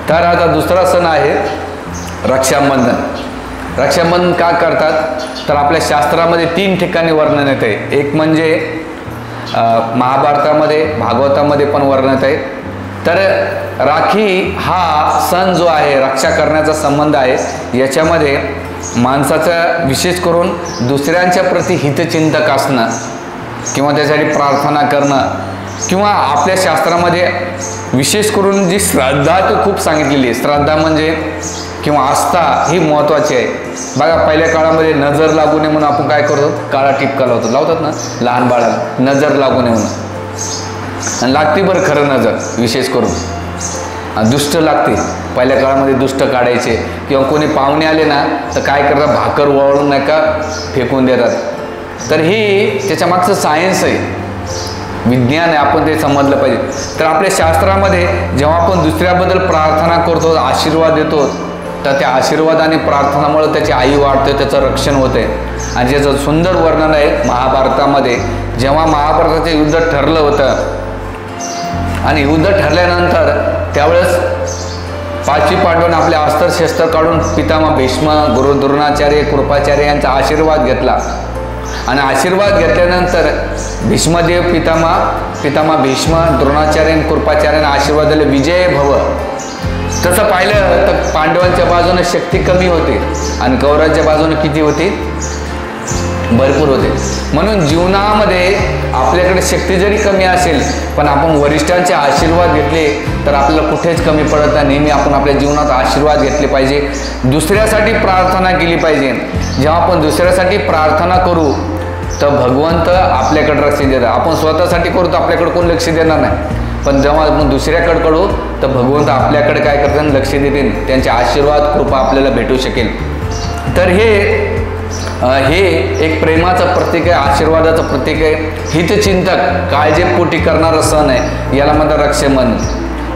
तर आता दुसरा सण आहे रक्षाबंधन। रक्षाबंधन का करतात तर आपल्या शास्त्रामध्ये 3 ठिकाणी वर्णन येते। एक म्हणजे महाभारतामध्ये, भागवतामध्ये पण वर्णन आहे। तर राखी हा सण जो आहे, रक्षा करण्याचा संबंध आहे, याच्यामध्ये माणसाचं विशेष करून दुसऱ्यांच्या प्रति हितचिंतक असणं किंवा त्यासाठी प्रार्थना करणं, किंवा आपल्या शास्त्रामध्ये विशेष करून जी श्रद्धा ती खूप सांगितलेली आहे। श्रद्धा म्हणजे किंवा आस्था ही महत्त्वाची आहे। बघा पहिल्या काळामध्ये नजर लागू नये म्हणून आपण काय करतो, काळा टिपका लावतात ना लहान बाळाला, नजर लागू नये म्हणून, आणि लागते बरं खरं नजर विशेष करून, दुष्ट लागते। पहिल्या काळामध्ये दुष्ट काढायचे, किंवा कोणी पाहुणे आले ना तर काय करतात, भाकर वळून नाही का फेकून देतात। तर ही त्याच्या मागचं सायन्स आहे, विज्ञान आहे, आपण ते समजलं पाहिजे। तर आपल्या शास्त्रामध्ये जेव्हा आपण दुसऱ्याबद्दल प्रार्थना करतो, आशीर्वाद देतो, तर त्या आशीर्वाद आणि प्रार्थनामुळे त्याची आई वाढते, त्याचं रक्षण होते। आणि ज्याचं सुंदर वर्णन आहे महाभारतामध्ये, जेव्हा महाभारताचं युद्ध ठरलं होतं आणि युद्ध ठरल्यानंतर त्यावेळेस 5 पांडवांनी आपले अस्त्रशस्त्र काढून पितामह भीष्म, गुरु द्रोणाचार्य, कृपाचार्य यांचा आशीर्वाद घेतला। आणि आशीर्वाद घेतल्यानंतर भीष्मदेव पितामह भीष्म, द्रोणाचार्य आणि कृपाचार्यांना आशीर्वाद दिले, विजय भव। तसं पाहिलं तर पांडवांच्या बाजूने शक्ती कमी होती आणि कौरवांच्या बाजूने किती होती, भरपूर होते। म्हणून जीवनामध्ये आपल्याकडे शक्ती जरी कमी असेल पण आपण वरिष्ठांचे आशीर्वाद घेतले तर आपल्याला कुठेच कमी पडत नाही। नेहमी आपण आपल्या जीवनात आशीर्वाद घेतले पाहिजे, दुसऱ्यासाठी प्रार्थना केली पाहिजे। जेव्हा आपण दुसऱ्यासाठी प्रार्थना करू तर भगवंत आपल्याकडे लक्ष देतात। आपण स्वतःसाठी करू तर आपल्याकडे कोण लक्ष देणार नाही, पण जेव्हा आपण दुसऱ्याकडे करू तर भगवंत आपल्याकडे काय करतात, लक्ष देतील, त्यांचे आशीर्वाद कृपा आपल्याला भेटू शकेल। तर हे एक प्रेमाचं प्रतीक आहे, आशीर्वादाचं प्रतीक आहे, हितचिंतक काळजीपोटी करणारा सण आहे, याला म्हणतात रक्षाबंधन।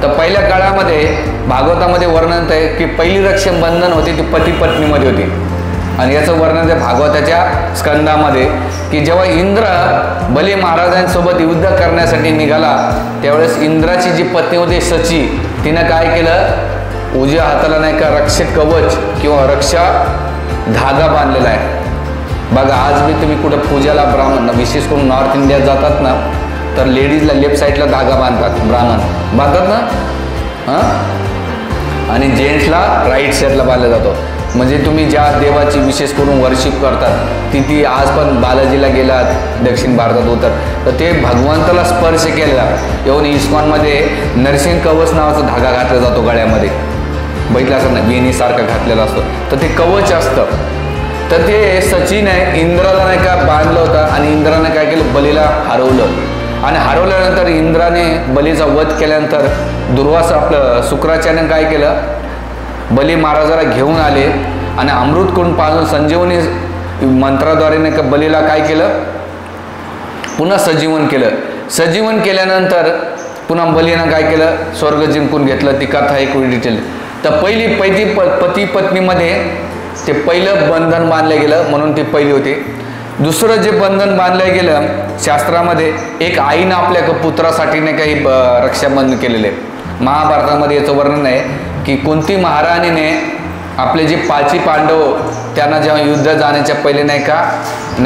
तर पहिल्या काळामध्ये भागवतामध्ये वर्णन आहे की पहिली रक्षाबंधन होती ती पती पत्नीमध्ये होती, आणि याचं वर्णन आहे भागवताच्या स्कंदामध्ये की जेव्हा इंद्र बली महाराजांसोबत युद्ध करण्यासाठी निघाला त्यावेळेस इंद्राची जी पत्नी होती सची, तिनं काय केलं, उजव्या हाताला नाही का रक्षक कवच किंवा रक्षा धागा बांधलेला आहे। बघा आज मी तुम्ही कुठं पूजाला ब्राह्मण, विशेष करून नॉर्थ इंडियात जातात ना तर लेडीजला लेफ्ट साईडला धागा बांधतात, ब्राह्मण बांधतात ना, आणि जेंट्सला राईट साईडला बांधला जातो। म्हणजे तुम्ही ज्या देवाची विशेष करून वर्शिप करतात ती आज पण बालाजीला गेलात दक्षिण भारतात उतर तर ते भगवंताला स्पर्श केला, येऊन इस्कॉनमध्ये नरसिंह कवच नावाचा धागा घातला जातो गळ्यामध्ये, बघितलं असं ना वेणीसारखा घातलेला असतो, तर ते कवच असतं। तर ते सचिन आहे इंद्राला नाही का बांधलं होतं, आणि इंद्राने काय केलं, बलीला हरवलं, आणि हरवल्यानंतर इंद्राने बलीचा वध केल्यानंतर दुर्वासा आपलं शुक्राचार्याने काय केलं, बली महाराजाला घेऊन आले आणि अमृत कुंड पाजून संजीवनी मंत्राद्वारे नाही का बलीला काय केलं, पुन्हा सजीवन केलं। सजीवन केल्यानंतर पुन्हा बलीनं काय केलं, स्वर्ग जिंकून घेतलं। ती कथा एक डिटेल। तर पहिली पती पत्नीमध्ये ते पहिलं बंधन बांधलं गेलं म्हणून ती पहिली होती। दुसरं जे बंधन बांधलं गेलं शास्त्रामध्ये, एक आईनं आपल्या पुत्रासाठी नाही काही रक्षाबंधन केलेले। महाभारतामध्ये याचं वर्णन आहे की कुंती महाराणीने आपले जे 5 पांडव त्यांना जेव्हा युद्ध जाण्याच्या पहिले नाही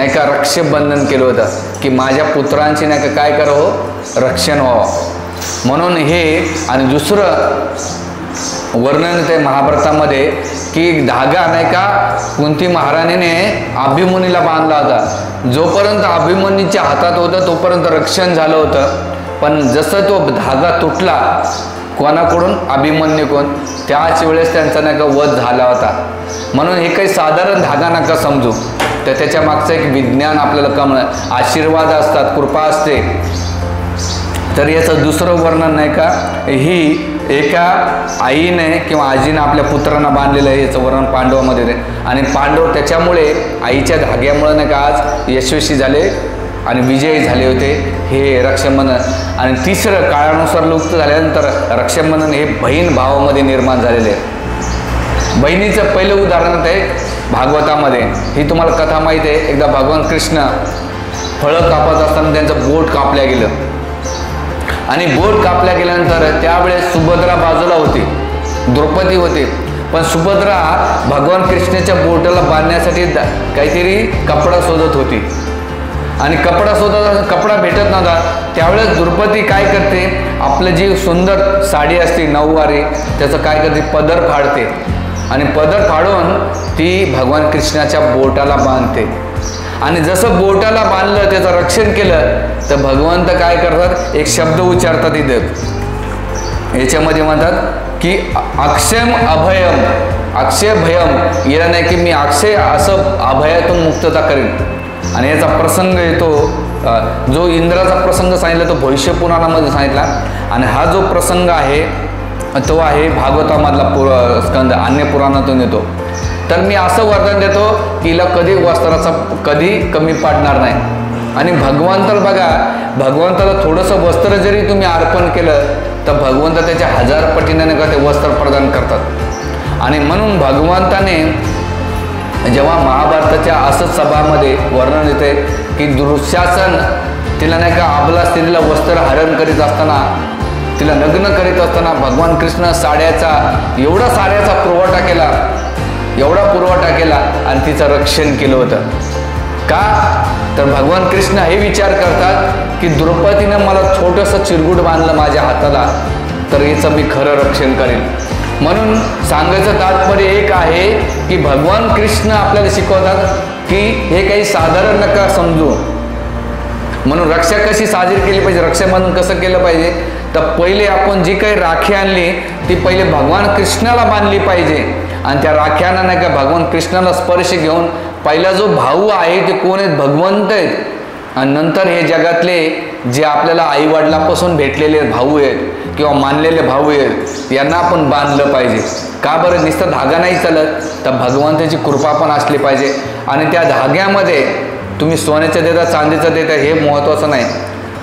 का रक्षाबंधन केलं होतं की माझ्या पुत्रांची नाही का काय करावं, रक्षण व्हावं म्हणून हे। आणि दुसरं वर्णन ते महाभारतामध्ये की धागा नाही का कुंती महाराणीने अभिमन्यूला बांधला होता, जोपर्यंत अभिमन्यूच्या हातात होतं तोपर्यंत रक्षण झालं होतं, पण जसं तो धागा तुटला कोणाकडून, अभिमन्यूकडून, त्याच वेळेस त्यांचा नाही का वध झाला होता। म्हणून हे काही साधारण धागा नका समजू, तर त्याच्या मागचं एक विज्ञान आपल्याला कळलं, आशीर्वाद असतात, कृपा असते। तर याचं दुसरं वर्णन नाही का, ही एका आईने किंवा आजीने आपल्या पुत्रांना बांधलेलं आहे, याचं वर्णन पांडवामध्ये आहे। आणि पांडव त्याच्यामुळे आईच्या धाग्यामुळे नाही का आज यशस्वी झाले आणि विजयी झाले होते, हे रक्षाबंधन। आणि तिसरं काळानुसार लुप्त झाल्यानंतर रक्षाबंधन हे बहीण भावामध्ये निर्माण झालेले आहे। बहिणीचं पहिलं उदाहरण आहे भागवतामध्ये, ही तुम्हाला कथा माहिती आहे। एकदा भगवान कृष्ण फळं कापत असताना त्यांचं बोट कापल्या गेलं, आणि बोट कापल्या गेल्यानंतर त्यावेळेस सुभद्रा बाजूला होती, द्रौपदी होते, पण सुभद्रा भगवान कृष्णाच्या बोटाला बांधण्यासाठी काहीतरी कपडा शोधत होती आणि कपडा भेटत नव्हता. त्यावेळेस द्रौपदी काय करते, आपलं जी सुंदर साडी असते नऊवारी त्याचं काय करते, पदर फाडते आणि पदर फाडून ती भगवान कृष्णाच्या बोटाला बांधते. आणि जसं बोटाला बांधलं, त्याचं रक्षण केलं, तर भगवंत काय करतात, एक शब्द उच्चारतात इथं. याच्यामध्ये म्हणतात की अक्षयम अभयम, अक्षय भयम, याला नाही की मी अक्षय असं अभयातून मुक्तता करेन. आणि याचा प्रसंग येतो, जो इंद्राचा प्रसंग सांगितला तो भविष्य पुराणामध्ये सांगितला. आणि हा जो प्रसंग आहे तो आहे भागवतामधला स्कंद, अन्य पुराणातून येतो. तर मी असं वरदान देतो की हिला कधी वस्त्राचा कधी कमी पडणार नाही. आणि भगवंताला बघा, भगवंताला थोडंसं वस्त्र जरी तुम्ही अर्पण केलं तर भगवंत त्याच्या 1000 पटीने का ते वस्त्र प्रदान करतात. आणि म्हणून भगवंताने जेव्हा महाभारताच्या असंच सभामध्ये वर्णन येते की दुःशासन तिला नाही का अबला स्त्रीला वस्त्र हरण करीत असताना, तिला लग्न करीत असताना भगवान कृष्ण साड्याचा एवढा साड्याचा पुरवठा केला, एवढा पुरवठा केला आणि तिचं रक्षण केलं होतं. का तर भगवान कृष्ण हे विचार करतात की द्रौपदीनं मला छोटंसं चिरगुट बांधलं माझ्या हाताला, तर याचं मी खरं रक्षण करेन. म्हणून सांगायचं तात्पर्य एक आहे की भगवान कृष्ण आपल्याला शिकवतात की हे काही साधारण नका समजू. म्हणून रक्षा कशी साजरी केली पाहिजे, रक्षाबंधन कसं केलं पाहिजे, तर पहिले आपण जी काही राखी आणली ती पहिले भगवान कृष्णाला बांधली पाहिजे. आणि त्या राख्यांना नाही का भगवान कृष्णाला स्पर्श घेऊन पहिला जो भाऊ आहे ते कोण आहेत, भगवंत आहेत. आणि नंतर हे जगातले जे आपल्याला आईवडिलांपासून भेटलेले भाऊ आहेत किंवा मानलेले भाऊ आहेत यांना आपण बांधलं पाहिजे. का बरं, नुसतं धागा नाही चालत, तर भगवंताची कृपा पण असली पाहिजे. आणि त्या धाग्यामध्ये तुम्ही सोन्याचं देता, चांदीचं देता, हे महत्त्वाचं नाही.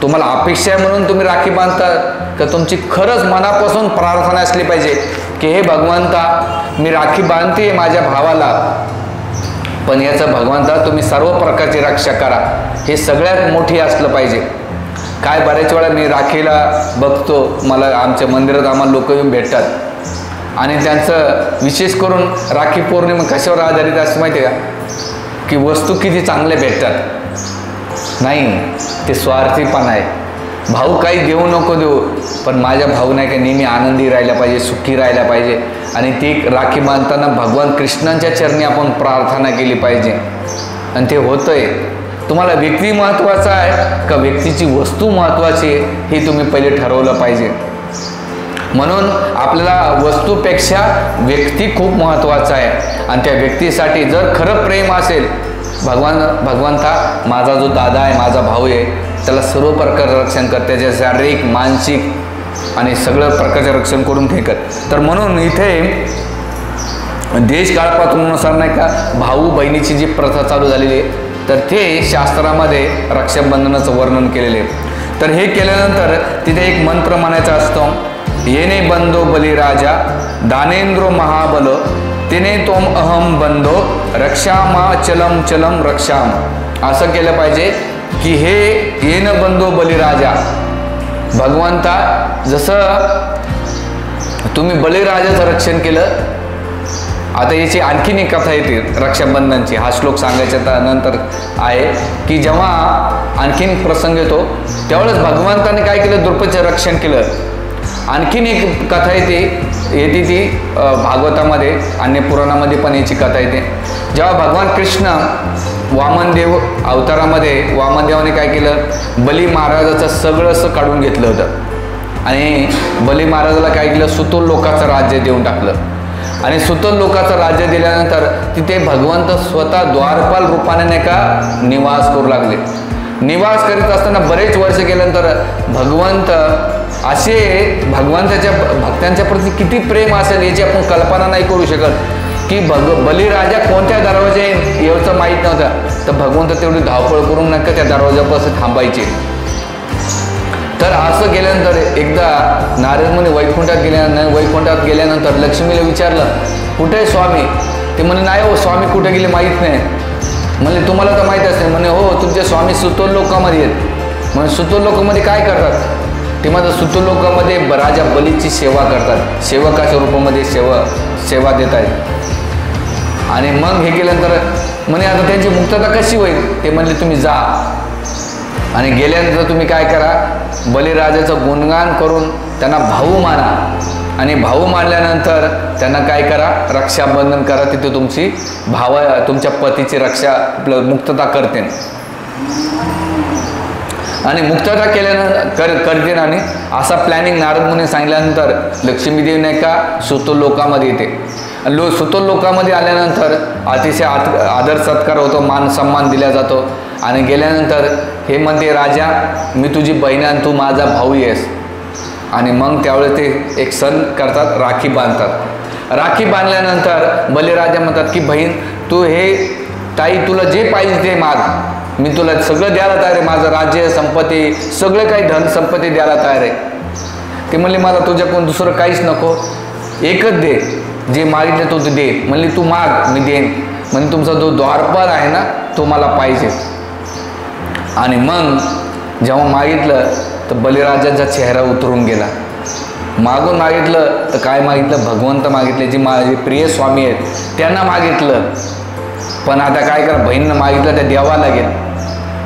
तुम्हाला अपेक्षा आहे म्हणून तुम्ही राखी बांधता का, तुमची खरंच मनापासून प्रार्थना असली पाहिजे की हे भगवंता मी राखी बांधते माझ्या भावाला, पण याचं भगवंता तुम्ही सर्व प्रकारची रक्षा करा, हे सगळ्यात मोठी असलं पाहिजे. काय बऱ्याच वेळा मी राखीला बघतो, मला आमच्या मंदिरात आम्हाला लोक येऊन भेटतात आणि त्यांचं विशेष करून राखी पौर्णिमा कशावर आधारित असते माहिती आहे का, की वस्तू किती चांगल्या भेटतात. नाही, ते स्वार्थीपणा आहे. भाऊ काही देऊ नको देऊ, पण माझ्या भाऊ नाही का नेहमी आनंदी राहायला पाहिजे, सुखी राहायला पाहिजे. आणि ती राखी बांधताना भगवान कृष्णांच्या चरणी आपण प्रार्थना केली पाहिजे. आणि ते होतंय. तुम्हाला व्यक्ती महत्त्वाचा आहे का व्यक्तीची वस्तू महत्त्वाची आहे, हे तुम्ही पहिले ठरवलं पाहिजे. म्हणून आपल्याला वस्तूपेक्षा व्यक्ती खूप महत्त्वाचा आहे. आणि त्या व्यक्तीसाठी जर खरं प्रेम असेल, भगवंता माझा जो दादा आहे, माझा भाऊ आहे, त्याला सर्व प्रकारचं रक्षण कर, त्याचे शारीरिक मानसिक आणि सगळं प्रकारचं रक्षण करून फेकत. तर म्हणून इथे देश काळपात्रानुसार नाही का भाऊ बहिणीची जी प्रथा चालू झालेली आहे, तर ते शास्त्रामध्ये रक्षाबंधनाचं वर्णन केलेले आहे. तर हे केल्यानंतर तिथे एक मंत्र म्हणायचा असतो, येणे बंधो बलिराजा दानेंद्रो महाबलो तिने तोम अहम बंधो रक्षामा चलम चलम रक्षाम. असं केलं पाहिजे की हे येणं बंधो बलिराजा, भगवंता जसं तुम्ही बलिराजाचं रक्षण केलं. आता याची आणखीन एक कथा येते रक्षाबंधनची, हा श्लोक सांगायच्या नंतर आहे की जेव्हा आणखीन प्रसंग येतो त्यावेळेस भगवंताने काय केलं, द्रौपदीचं रक्षण केलं. आणखीन एक कथा येते ती भागवतामध्ये, अन्य पुराणामध्ये पण याची कथा येते. जेव्हा भगवान कृष्ण वामनदेव अवतारामध्ये वामनदेवाने काय केलं, बली महाराजाचं सगळं असं काढून घेतलं होतं आणि बली महाराजाला काय केलं, सुतोल लोकाचं राज्य देऊन टाकलं. आणि सुतोल लोकाचं राज्य दिल्यानंतर तिथे भगवंत स्वतः द्वारपाल रूपाने नाही का निवास करू लागले. निवास करीत असताना बरेच वर्ष केल्यानंतर भगवंत असे भगवंताच्या भक्तांच्या प्रती किती प्रेम असेल याची आपण कल्पना नाही करू शकत की बलिराजा कोणत्या दरवाजे याचं माहीत नव्हतं. तर भगवंत तेवढी धावपळ करून नका त्या दरवाजापासून थांबायचे. तर असं केल्यानंतर एकदा नारद मुनी वैकुंठात गेल्यानंतर लक्ष्मीला विचारलं, कुठे आहे स्वामी? ते म्हणे नाही हो, स्वामी कुठे गेले माहीत नाही. म्हणजे तुम्हाला तर माहीत असेल. म्हणे हो, तुमचे स्वामी सुतोल लोकामध्ये आहेत. म्हणजे सुतोल लोकामध्ये काय करतात? ते म्हणतात सुतलोकामध्ये राजा बलीची सेवा करतात, सेवकाच्या रूपामध्ये सेवा देत आहेत. आणि मग हे केल्यानंतर म्हणे आता त्यांची मुक्तता कशी होईल? ते म्हणले तुम्ही जा आणि गेल्यानंतर तुम्ही काय करा, बलिराजाचं गुणगान करून त्यांना भाऊ माना आणि भाऊ मानल्यानंतर त्यांना काय करा, रक्षाबंधन करा. तिथे तुमची तुमच्या पतीची रक्षा मुक्तता करते आणि मुक्तता केल्यानंतर करते. आणि असा प्लॅनिंग नारद मुनी सांगितल्यानंतर लक्ष्मीदेवी नाही का सुतलोकामध्ये येते. सुतलोकामध्ये आल्यानंतर अतिशय आदर सत्कार होतो, मान सन्मान दिला जातो. आणि गेल्यानंतर हे म्हणते राजा मी तुझी बहीण आणि तू माझा भाऊ आहेस. आणि मग त्यावेळेस ते एक सण करतात, राखी बांधतात. राखी बांधल्यानंतर बलिराजा म्हणतात की बहीण तू हे ताई तुला जे पाहिजे ते माग, मी तुला सगळं द्यायला तयार आहे, माझं राज्य संपत्ती सगळं काही धन संपत्ती द्यायला तयार आहे. ते म्हणले मला तुझ्याकडून दुसरं काहीच नको, एकच दे, जे मागितलं तो दे. म्हणले तू माग मी देईन. म्हणजे तुमचा जो द्वारपाल आहे ना तो मला पाहिजे. आणि मग जेव्हा मागितलं तर बलिराजाचा चेहरा उतरून गेला. मागून मागितलं तर काय मागितलं, भगवंत मागितले, जे माझे प्रिय स्वामी आहेत त्यांना मागितलं. पण आता काय करा, बहीणनं मागितलं ते द्यावा लागेल.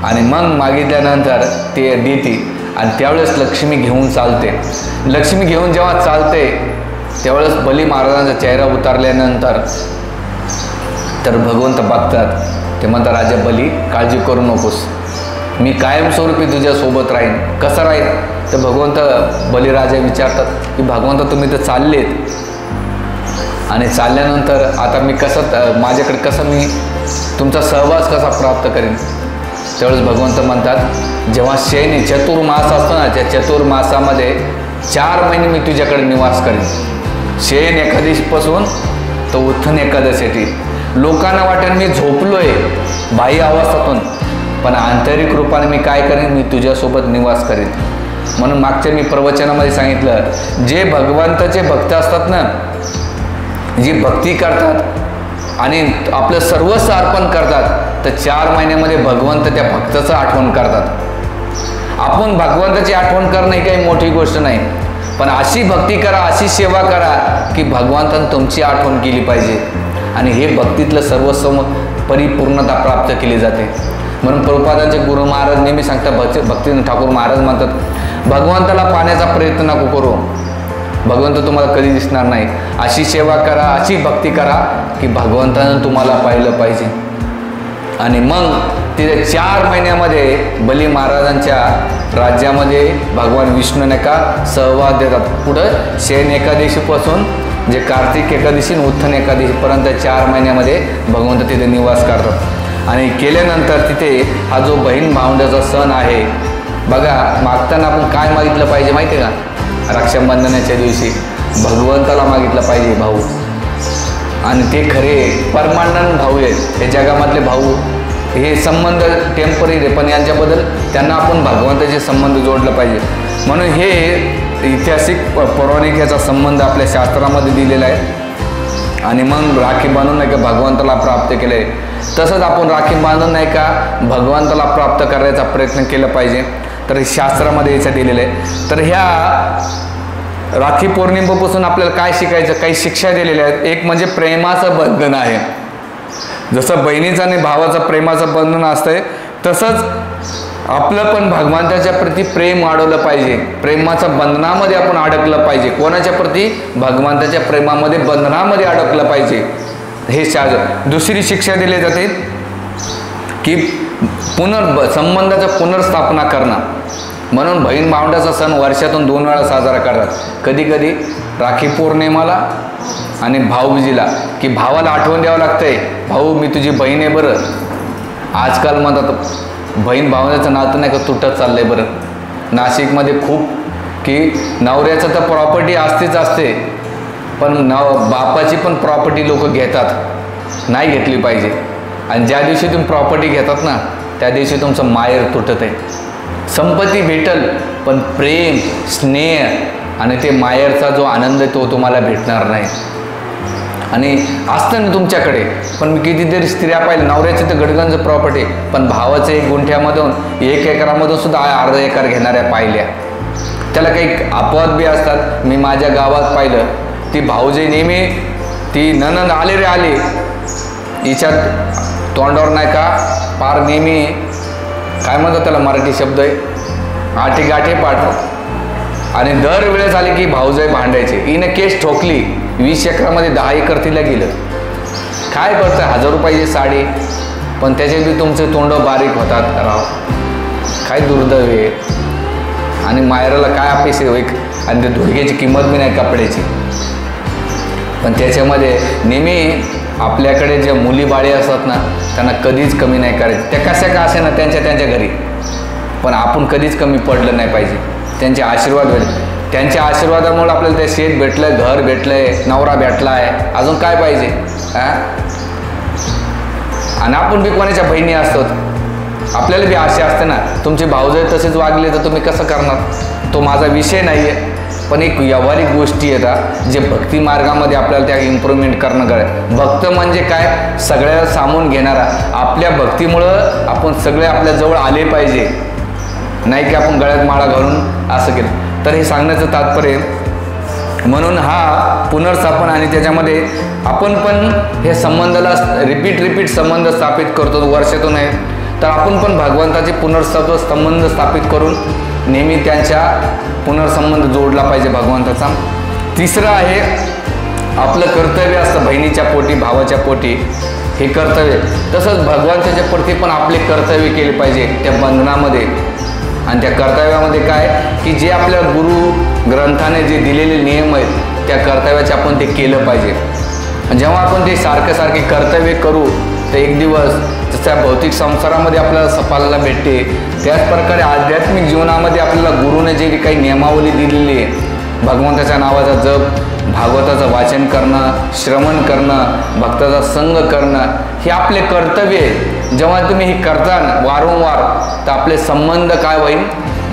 आणि मग मागितल्यानंतर ते देते. आणि त्यावेळेस लक्ष्मी घेऊन चालते. लक्ष्मी घेऊन जेव्हा चालते त्यावेळेस बली महाराजांचा चेहरा उतारल्यानंतर तर भगवंत बघतात. ते म्हणतात राजा बली काळजी करू नकोस, मी कायमस्वरूपी तुझ्यासोबत राहीन. कसं राहील तर भगवंत बलिराजा विचारतात की भगवंत तुम्ही तर चाललेत आणि चालल्यानंतर आता मी कसं, माझ्याकडे कसं मी तुमचा सहवास कसा प्राप्त करेन? त्यावेळेस भगवंत म्हणतात जेव्हा चतुर्मास असतो ना, त्या चतुर्मासामध्ये 4 महिने मी तुझ्याकडे निवास करेन. शयन एकादशीपासून तर उत्थान एकादशीसाठी. लोकांना वाटेल मी झोपलोय बाह्य अवस्थातून, पण आंतरिक रूपाने मी काय करेन, मी तुझ्यासोबत निवास करेन. म्हणून मागच्या मी प्रवचनामध्ये सांगितलं, जे भगवंताचे भक्त असतात ना, जी भक्ती करतात आणि आपलं सर्वस्व अर्पण करतात, तर 4 महिन्यामध्ये भगवंत त्या भक्ताचं आठवण करतात. आपण भगवंताची आठवण करणं ही काही मोठी गोष्ट नाही, पण अशी भक्ती करा, अशी सेवा करा की भगवंतानं तुमची आठवण केली पाहिजे आणि हे भक्तीतलं सर्वस्व परिपूर्णता प्राप्त केली जाते. म्हणून प्रभुपादांचे गुरु महाराज नेहमी सांगतात, भक्ती ठाकूर महाराज म्हणतात भगवंताला पाहण्याचा प्रयत्न नको करू, भगवंत तुम्हाला कधी दिसणार नाही. अशी सेवा करा, अशी भक्ती करा की भगवंतानं तुम्हाला पाहिलं पाहिजे. आणि मग तिथे 4 महिन्यामध्ये बली महाराजांच्या राज्यामध्ये भगवान विष्णू नाही का सहवास देतात. पुढं शयन एकादशीपासून जे कार्तिक एकादशी उत्थान एकादशीपर्यंत 4 महिन्यामध्ये भगवंत तिथे निवास करतात. आणि केल्यानंतर तिथे हा जो बहीण भावंडाचा सण आहे बघा, मागताना आपण काय मागितलं पाहिजे माहिती आहे का? रक्षाबंधनाच्या दिवशी भगवंताला मागितलं पाहिजे भाऊ. आणि ते खरे परमानंद भाऊ आहेत. हे जगामधले भाऊ हे संबंध टेम्पररी आहे, पण यांच्याबद्दल त्यांना आपण भगवंताचे संबंध जोडलं पाहिजे. म्हणून हे ऐतिहासिक पौराणिक याचा संबंध आपल्या शास्त्रामध्ये दिलेला आहे. आणि मग राखी बांधून नाही का भगवंताला प्राप्त केलं आहे. तसंच आपण राखी बांधून नाही का भगवंताला प्राप्त करायचा प्रयत्न केला पाहिजे. तर शास्त्रामध्ये याचं दिलेलं आहे. तर ह्या राखी पौर्णिमेपासून आपल्याला काय शिकायचं, काही शिक्षा दिलेल्या आहेत. एक म्हणजे प्रेमाचं बंधन आहे. जसं बहिणीचं आणि भावाचं प्रेमाचं बंधन असतंय, तसंच आपलं पण भगवंताच्या प्रती प्रेम वाढवलं पाहिजे. प्रेमाच्या बंधनामध्ये आपण अडकलं पाहिजे. कोणाच्या प्रती? भगवंताच्या प्रेमामध्ये बंधनामध्ये अडकलं पाहिजे. हे दुसरी शिक्षा दिली जाते की संबंधाचं पुनर्स्थापना करणं. म्हणून बहीण भावंडाचा सण वर्षातून 2 वेळा साजरा करतात. कधी कधी राखी पौर्णिमेला आणि भाऊबीजेला, की भावाला आठवण द्यावं लागतंय, भाऊ मी तुझी बहीण आहे बरं. आजकाल म्हणतात बहीण भावंडाचं नातं नाही का तुटत चाललंय बरं. नाशिकमध्ये खूप की नवऱ्याचं तर प्रॉपर्टी असतेच असते, पण बापाची पण प्रॉपर्टी लोक घेतात. नाही घेतली पाहिजे. आणि ज्या दिवशी तुम्ही प्रॉपर्टी घेतात ना त्या दिवशी तुमचं माहेर तुटत आहे. संपत्ती भेटल पण प्रेम, स्नेह आणि ते माहेरचा जो आनंद आहे तो तुम्हाला भेटणार नाही. आणि असतं ना तुमच्याकडे, पण मी कितीतरी स्त्रिया पाहिल्या, नवऱ्याची तर गडगंज प्रॉपर्टी, पण भावाचं 1 गुंठ्यामधून 1 एकरामधून सुद्धा अर्धा एकर घेणाऱ्या पाहिल्या. त्याला काही अपवाद बी असतात. मी माझ्या गावात पाहिलं, ती भाऊजी नेहमी ती ननंद आले रे आले हिच्यात तोंडावर नाही का पार नेहमी काय म्हणतात त्याला मराठी शब्द आहे, आठी गाठी पाठवत. आणि दर वेळेस आली की भाऊजाई भांडायचे. हिनं केस ठोकली, 20 एकरामध्ये 10 एकर तिला गेलं. काय करतं, 1000 रुपयाची साडी, पण त्याच्यात बी तुमचे तोंड बारीक होतात राव. काय दुर्दैव आहे. आणि मायराला काय अपेक्षा होईल, आणि ते धुडक्याची किंमत बी नाही कपड्याची. पण त्याच्यामध्ये नेहमी आपल्याकडे ज्या मुली बाळी असतात ना, त्यांना कधीच कमी नाही करायचं. त्या कशा का असे ना त्यांच्या घरी, पण आपण कधीच कमी पडलं नाही पाहिजे. त्यांचे आशीर्वाद भेटले, त्यांच्या आशीर्वादामुळे आपल्याला ते शेत भेटलं, घर भेटलंय, नवरा भेटला आहे, अजून काय पाहिजे. आणि आपण बी कोणाच्या बहिणी असतो, आपल्याला बी आशा असते ना. तुमचे भाऊजाई तसेच वागले तर तुम्ही कसं करणार, तो माझा विषय नाही आहे. पण एक व्यावहारिक गोष्टी येतात जे भक्ती मार्गामध्ये आपल्याला त्या इम्प्रूव्हमेंट करणं गरज. भक्त म्हणजे काय, सगळ्याला सामावून घेणारा. आपल्या भक्तीमुळं आपण सगळे आपल्या जवळ आले पाहिजे, नाही की आपण गळ्यात माळा घालून असं केलं. तर हे सांगण्याचं तात्पर्य, म्हणून हा पुनर्स्थापन. आणि त्याच्यामध्ये आपण पण हे संबंधाला रिपीट संबंध स्थापित करतो वर्षातून आहे. तर आपण पण भगवंताचे संबंध स्थापित करून नेहमी त्यांच्या पुनर्संबंध जोडला पाहिजे भगवंताचा. तिसरं आहे आपलं कर्तव्य असतं बहिणीच्या पोटी, भावाच्या पोटी, हे कर्तव्य. तसंच भगवंताच्या प्रती पण आपले कर्तव्य केले पाहिजे त्या बंधनामध्ये. आणि त्या कर्तव्यामध्ये काय की जे आपल्या गुरु ग्रंथाने जे दिलेले नियम आहेत त्या कर्तव्याचे आपण ते केलं पाहिजे. जेव्हा आपण ते सारखे कर्तव्य करू तर एक दिवस जसं भौतिक संसारामध्ये आपल्याला सफलता भेटते, त्याच प्रकारे आध्यात्मिक जीवनामध्ये आपल्याला गुरुने जे काही नियमावली दिलेली आहे, भगवंताच्या नावाचा जप, भागवताचं वाचन करणं, श्रवण करणं, भक्ताचा संग करणं, हे आपले कर्तव्य आहे. जेव्हा तुम्ही हे करता वारंवार तर आपले संबंध काय होईल,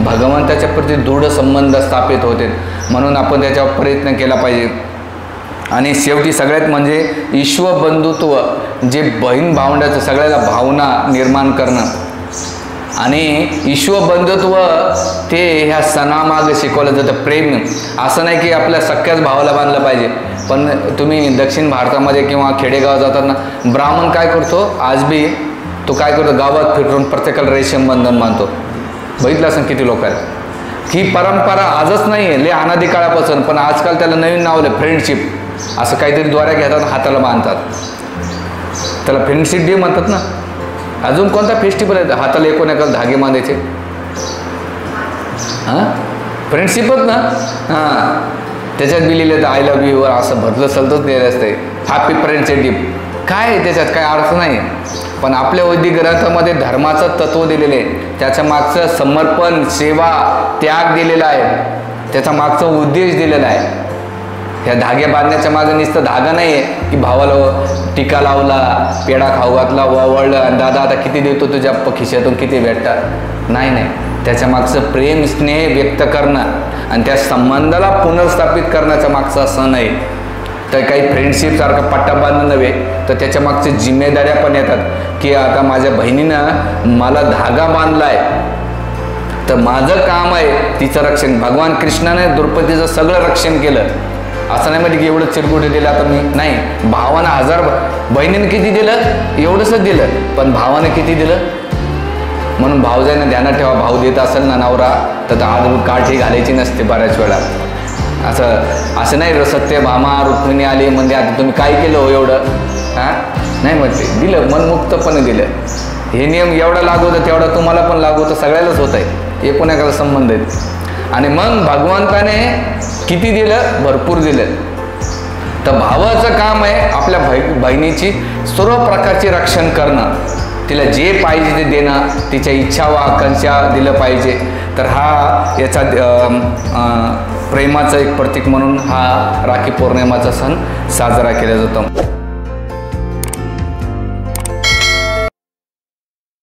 भगवंताच्या प्रती दृढ संबंध स्थापित होते. म्हणून आपण त्याच्यावर प्रयत्न केला पाहिजे. आणि शेवटी सगळ्यात म्हणजे ईश्वबंधुत्व, जे बहीण भावंडाचं सगळ्याला भावना निर्माण करणं. आणि ईश्वबंधुत्व ते ह्या सणामागे शिकवलं जातं. प्रेम असं नाही की आपल्या सख्याच भावाला बांधलं पाहिजे. पण तुम्ही दक्षिण भारतामध्ये किंवा खेडेगावात जातात ना, ब्राह्मण काय करतो आज बी, तो काय करतो गावात फिरून प्रत्येकाला रेशीम बंधन बांधतो. बघितलं असं किती लोक आहेत. ही परंपरा आजच नाही आहे, लय अनादी काळापासून. पण आजकाल त्याला नवीन नाव आलं फ्रेंडशिप. असं काहीतरी द्वारा घेतात, हाताला बांधतात, त्याला फ्रेंडशिप डे म्हणतात ना. अजून कोणता फेस्टिवल आहे हाताला एकोणाला धागे बांधायचे, फ्रेंडशिपच ना. त्याच्यात बी लिहिलं तर आय लव्ह यू असं भरलं सलतच लिहिलं असते, हॅपी फ्रेंडशिप डे. काय त्याच्यात काय अर्थ नाही. पण आपल्या वैदिक ग्रंथामध्ये धर्माचं तत्व दिलेलं आहे, त्याच्या मागचं समर्पण, सेवा, त्याग दिलेला आहे, त्याचा मागचा उद्देश दिलेला आहे. ह्या धागे बांधण्याच्या मागे नुसतं धागा नाही आहे की भावाला टिका लावला, पेढा खाऊ घातला, वळलं आणि दादा आता किती देतो तुझ्या खिशातून किती भेटतात, नाही. त्याच्या मागचं प्रेम, स्नेह व्यक्त करणं आणि त्या संबंधाला पुनर्स्थापित करण्याचा मागचा सण आहे. तर काही फ्रेंडशिपसारखं पट्टा बांधणं नव्हे, तर त्याच्या मागच्या जिम्मेदाऱ्या पण येतात की आता माझ्या बहिणीनं मला धागा बांधलाय तर माझं काम आहे तिचं रक्षण. भगवान कृष्णाने द्रौपदीचं सगळं रक्षण केलं. असं नाही म्हणजे की एवढं चिरगुटे दिलं आता मी नाही. भावानं 1000, बहिणीने किती दिलं एवढंच दिलं, पण भावानं किती दिलं. म्हणून भावजाईने ध्यानात ठेवा, भाऊ देत असेल ना नवरा तर आज काठी घालायची नसते बऱ्याच वेळा. असं नाही सत्य भामा रुक्मिणी आली म्हणजे आता तुम्ही काय केलं हो एवढं, नाही म्हणते दिलं, मनमुक्तपणे दिलं. हे नियम एवढा लागू होतं तेवढा तुम्हाला पण लागू होतं, सगळ्यालाच होत आहे, एकोणाकाला संबंध आहेत. आणि मग भगवंताने किती दिलं, भरपूर दिलं. तर भावाचं काम आहे आपल्या बहिणीची सर्व प्रकारचे रक्षण करणं, तिला जे पाहिजे ते देणं, तिच्या इच्छा व आकांक्षा दिलं पाहिजे. तर हा याचा प्रेमाचं एक प्रतीक म्हणून हा राखी पौर्णिमाचा सण साजरा केला जातो.